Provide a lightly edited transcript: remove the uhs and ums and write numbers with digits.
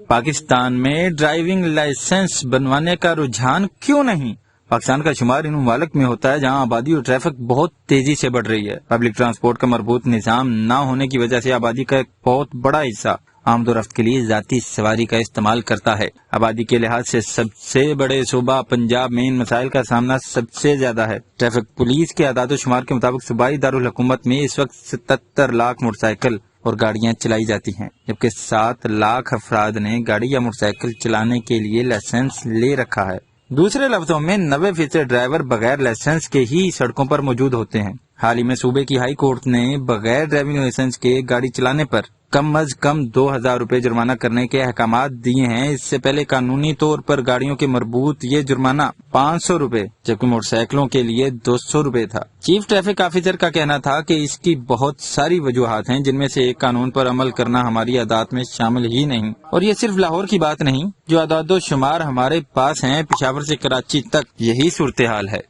پاکستان میں driving licence بنوانے کا رجحان کیوں نہیں؟ پاکستان کا شمار ان ممالک میں ہوتا ہے جہاں آبادی اور ٹریفک بہت تیزی سے بڑھ رہی ہے۔ پبلک ٹرانسپورٹ کا مربوط نظام نہ ہونے کی وجہ سے آبادی کا ایک بہت بڑا حصہ آمد و رفت کے لیے ذاتی سواری کا استعمال کرتا ہے۔ آبادی کے لحاظ سے سب سے بڑے صوبہ پنجاب میں ان مسائل کا سامنا سب سے زیادہ ہے۔ ٹریفک پولیس کے اعداد و شمار کے مطابق صوبائی دارالحکومت میں اس وقت 77 لاکھ موٹر سائیکل اور گاڑیاں چلائی جاتی ہیں، جبکہ 7 لاکھ افراد نے گاڑی یا موٹر سائیکل چلانے کے لیے لائسنس لے رکھا ہے۔ دوسرے لفظوں میں 90% ڈرائیور بغیر لائسنس کے ہی سڑکوں پر موجود ہوتے ہیں۔ حال ہی میں صوبے کی ہائی کورٹ نے بغیر ڈرائیونگ لائسنس کے گاڑی چلانے پر کم از کم 2000 روپے جرمانہ کرنے کے احکامات دیے ہیں۔ اس سے پہلے قانونی طور پر گاڑیوں کے مربوط یہ جرمانہ 500 روپے جبکہ موٹر سائیکلوں کے لیے 200 روپے تھا۔ چیف ٹریفک آفیسر کا کہنا تھا کہ اس کی بہت ساری وجوہات ہیں، جن میں سے ایک قانون پر عمل کرنا ہماری عادات میں شامل ہی نہیں، اور یہ صرف لاہور کی بات نہیں، جو اعداد و شمار ہمارے پاس ہیں پشاور سے کراچی تک یہی صورتحال ہے۔